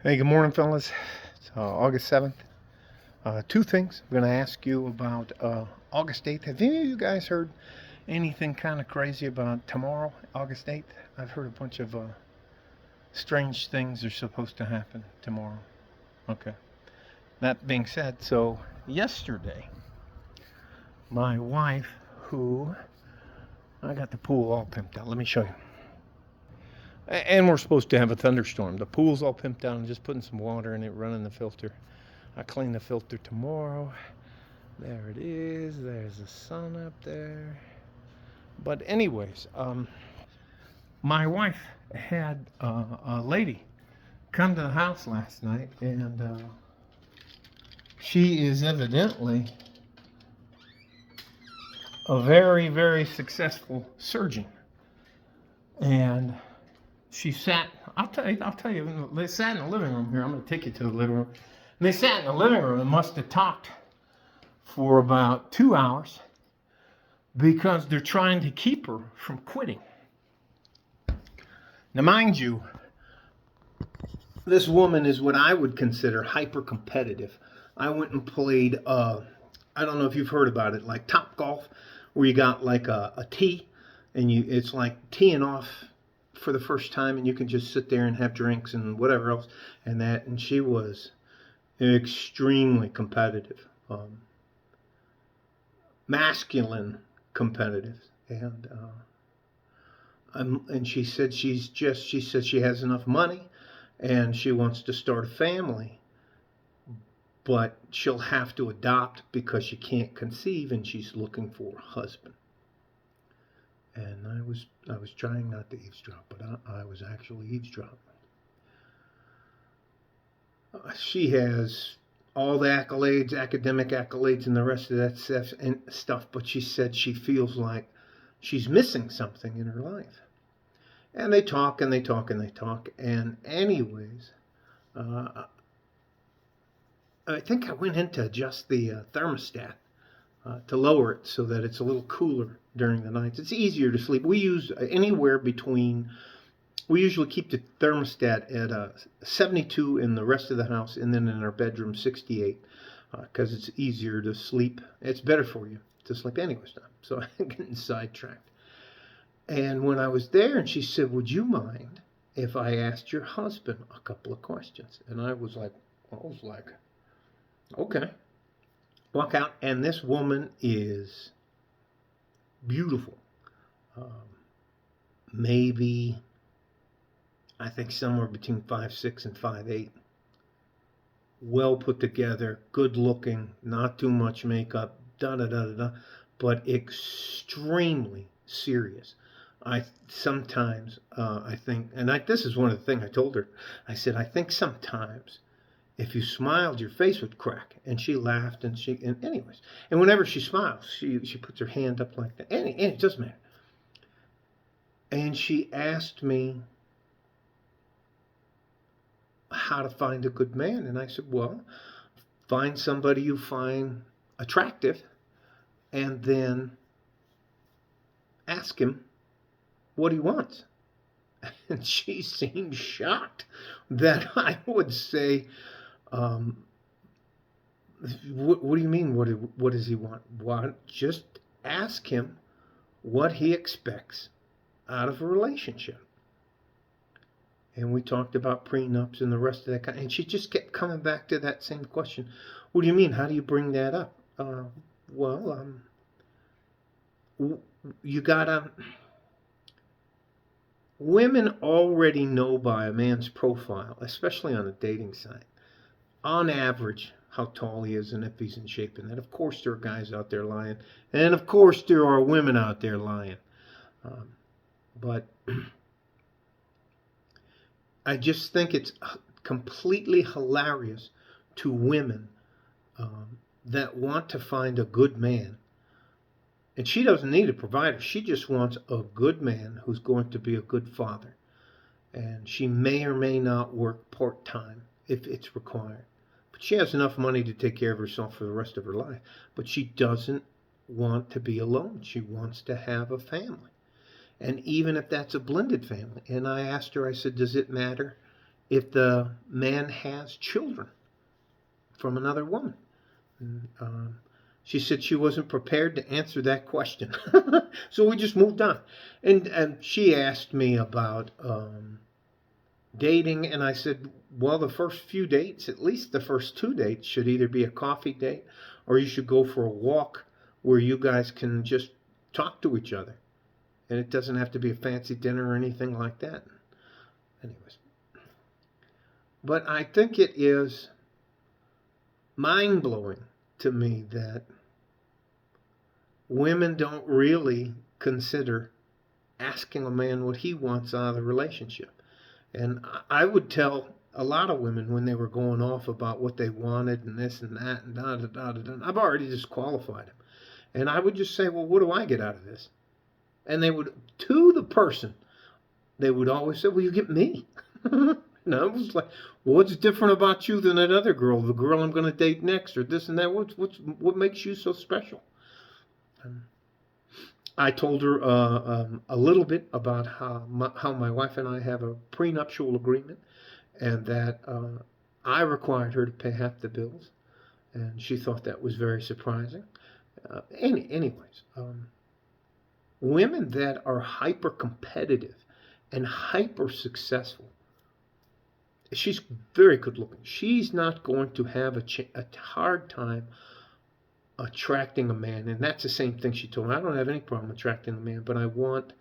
Hey, good morning, fellas. It's August 7th. Two things I'm going to ask you about August 8th. Have any of you guys heard anything kind of crazy about tomorrow, August 8th? I've heard a bunch of strange things are supposed to happen tomorrow. Okay. That being said, so yesterday, my wife, I got the pool all pimped out. Let me show you. And we're supposed to have a thunderstorm. The pool's all pimped out. I'm just putting some water in it, running the filter. I clean the filter tomorrow. There it is. There's the sun up there. But anyways, my wife had a lady come to the house last night, and she is evidently a very, very successful surgeon. And she sat. I'll tell you. They sat in the living room here. I'm going to take you to the living room. And they sat in the living room and must have talked for about 2 hours because they're trying to keep her from quitting. Now, mind you, this woman is what I would consider hyper competitive. I went and played, I don't know if you've heard about it, like Top Golf, where you got like a tee, and it's like teeing off for the first time, and you can just sit there and have drinks and whatever else, and she was extremely competitive, masculine competitive, and she said she said she has enough money and she wants to start a family, but she'll have to adopt because she can't conceive, and she's looking for a husband. And I was trying not to eavesdrop, but I was actually eavesdropping. She has all the accolades, academic accolades, and the rest of that stuff, but she said she feels like she's missing something in her life. And they talk and they talk and they talk. And anyways, I think I went in to adjust the thermostat to lower it so that it's a little cooler during the nights. It's easier to sleep. We use we usually keep the thermostat at 72 in the rest of the house, and then in our bedroom 68, because it's easier to sleep. It's better for you to sleep anyways. So I'm getting sidetracked. And when I was there, and she said, "Would you mind if I asked your husband a couple of questions?" And I was like, okay. Walk out, and this woman is beautiful. Maybe, I think, somewhere between 5'6" and 5'8". Well put together, good looking, not too much makeup, but extremely serious. I think, and this is one of the things I told her. I said, I think sometimes if you smiled, your face would crack. And she laughed, and anyways. And whenever she smiles, she puts her hand up like that. And it doesn't matter. And she asked me how to find a good man. And I said, well, find somebody you find attractive, and then ask him what he wants. And she seemed shocked that I would say, what do you mean? What does he want? Well, just ask him what he expects out of a relationship. And we talked about prenups and the rest of that kind. And she just kept coming back to that same question. What do you mean? How do you bring that up? You gotta. Women already know by a man's profile, especially on a dating site, on average, how tall he is and if he's in shape. And then, of course, there are guys out there lying. And, of course, there are women out there lying. But I just think it's completely hilarious to women that want to find a good man. And she doesn't need a provider. She just wants a good man who's going to be a good father. And she may or may not work part-time if it's required. But she has enough money to take care of herself for the rest of her life. But she doesn't want to be alone. She wants to have a family. And even if that's a blended family. And I asked her, I said, does it matter if the man has children from another woman. And, she said she wasn't prepared to answer that question. So we just moved on. And she asked me about dating, and I said, well, the first few dates, at least the first 2 dates, should either be a coffee date or you should go for a walk where you guys can just talk to each other. And it doesn't have to be a fancy dinner or anything like that. Anyways. But I think it is mind-blowing to me that women don't really consider asking a man what he wants out of the relationship. And I would tell a lot of women when they were going off about what they wanted and this and that and da da da da da. I've already disqualified them. And I would just say, well, what do I get out of this? And they would, to the person, they would always say, well, you get me. And I was like, what's different about you than that other girl, the girl I'm going to date next, or this and that? What makes you so special? I told her a little bit about how my wife and I have a prenuptial agreement, and that I required her to pay half the bills, and she thought that was very surprising. Anyways, women that are hyper competitive and hyper successful, she's very good looking. She's not going to have a hard time attracting a man. And that's the same thing she told me. I don't have any problem attracting a man, but I want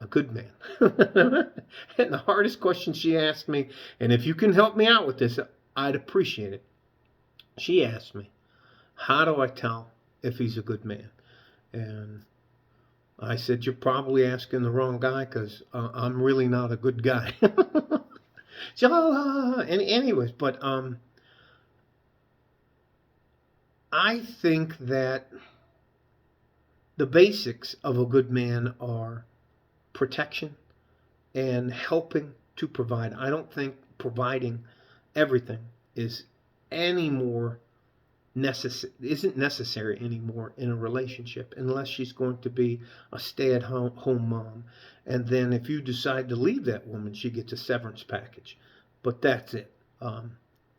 a good man. And the hardest question she asked me, and if you can help me out with this, I'd appreciate it. She asked me, how do I tell if he's a good man? And I said, you're probably asking the wrong guy, because I'm really not a good guy. So, anyways, but I think that the basics of a good man are protection and helping to provide. I don't think providing everything is any more isn't necessary anymore in a relationship, unless she's going to be a stay-at-home mom. And then if you decide to leave that woman, she gets a severance package. But that's it.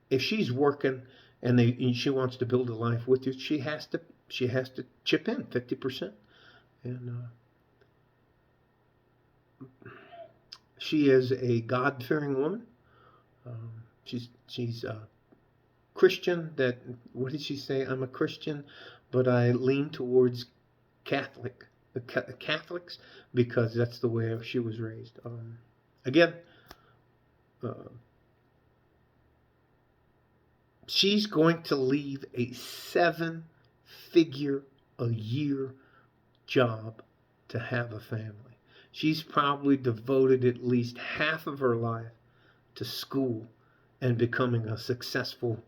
If she's working and she wants to build a life with you, she has to chip in 50%. And she is a God-fearing woman. She's Christian. That, what did she say? I'm a Christian, but I lean towards Catholics, because that's the way she was raised. Again, she's going to leave a 7-figure-a-year job to have a family. She's probably devoted at least half of her life to school and becoming a successful.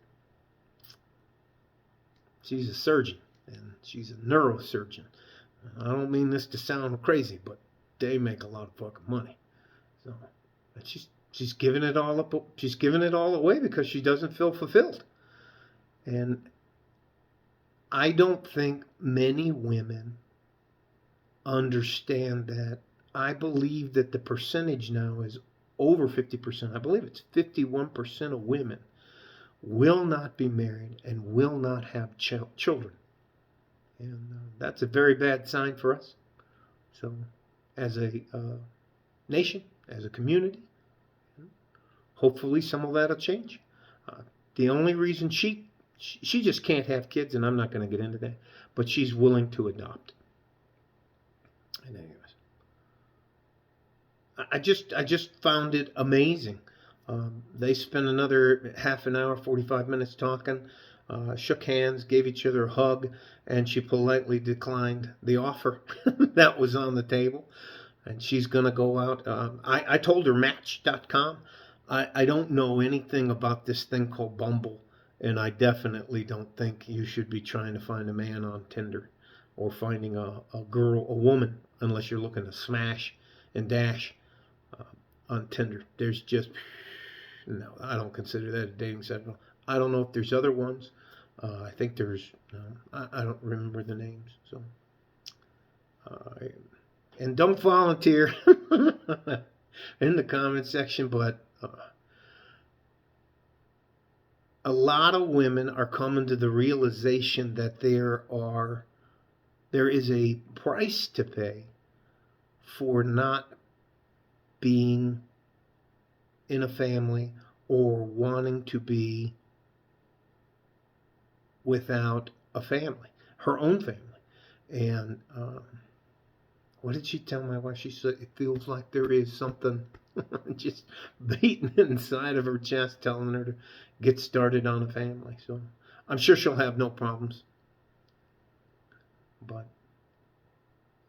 She's a surgeon, and she's a neurosurgeon. I don't mean this to sound crazy, but they make a lot of fucking money. So, and she's giving it all up. She's giving it all away because she doesn't feel fulfilled. And I don't think many women understand that. I believe that the percentage now is over 50%. I believe it's 51% of women will not be married and will not have children. And that's a very bad sign for us. So, as a nation, as a community, hopefully some of that will change. The only reason she just can't have kids, and I'm not going to get into that, but she's willing to adopt. And anyways, I just found it amazing. They spent another half an hour, 45 minutes talking, shook hands, gave each other a hug, and she politely declined the offer that was on the table. And she's going to go out. I told her Match.com. I don't know anything about this thing called Bumble, and I definitely don't think you should be trying to find a man on Tinder or finding a woman, unless you're looking to smash and dash on Tinder. There's just, no, I don't consider that a dating site. I don't know if there's other ones. I think there's, I don't remember the names. So, and don't volunteer in the comment section, but a lot of women are coming to the realization that there is a price to pay for not being in a family or wanting to be without a family, her own family. And what did she tell my wife? She said it feels like there is something just beating inside of her chest telling her to get started on a family. So I'm sure she'll have no problems. But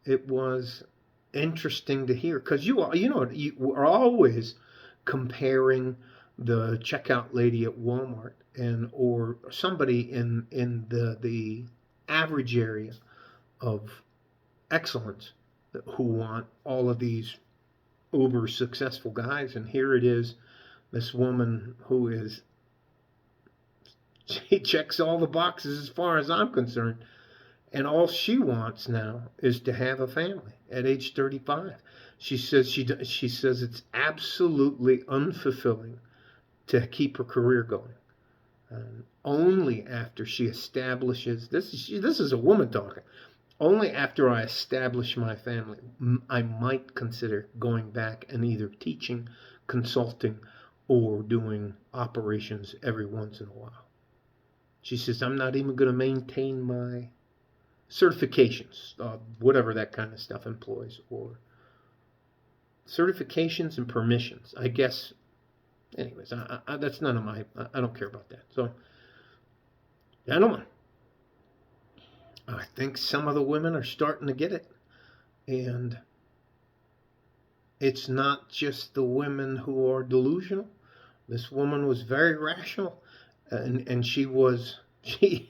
it was interesting to hear, because you are always comparing the checkout lady at Walmart and or somebody in the average area of excellence who want all of these uber successful guys, and here it is, this woman who is, she checks all the boxes as far as I'm concerned, and all she wants now is to have a family at age 35. She says it's absolutely unfulfilling to keep her career going. Only after she establishes this is a woman talking. Only after I establish my family, I might consider going back and either teaching, consulting, or doing operations every once in a while. She says, I'm not even going to maintain my certifications, whatever that kind of stuff employs, or certifications and permissions, I guess. Anyways, that's none of my, I don't care about that. So, gentlemen, I think some of the women are starting to get it. And it's not just the women who are delusional. This woman was very rational, and she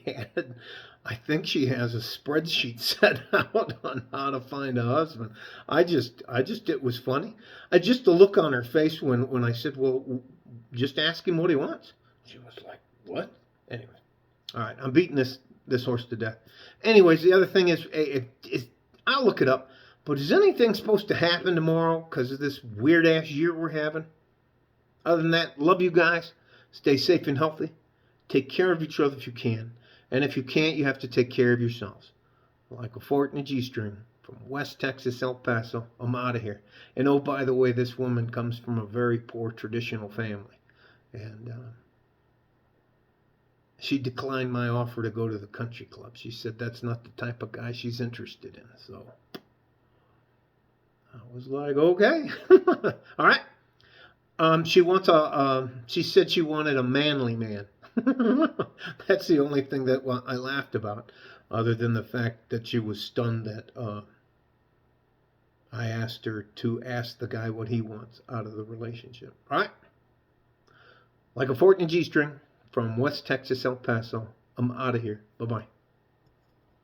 had, I think she has a spreadsheet set out on how to find a husband. It was funny. The look on her face when I said, well, just ask him what he wants. She was like, what? Anyway, all right, I'm beating this horse to death. Anyways, the other thing is, I'll look it up, but is anything supposed to happen tomorrow because of this weird-ass year we're having? Other than that, love you guys. Stay safe and healthy. Take care of each other if you can. And if you can't, you have to take care of yourselves. Like a fort and a G-string. From West Texas, El Paso, I'm out of here. And oh, by the way, this woman comes from a very poor traditional family. And she declined my offer to go to the country club. She said that's not the type of guy she's interested in. So I was like, okay. All right. She said she wanted a manly man. That's the only thing that I laughed about, other than the fact that she was stunned that I asked her to ask the guy what he wants out of the relationship. All right? Like a fort and a G-string, from West Texas, El Paso, I'm out of here. Bye-bye.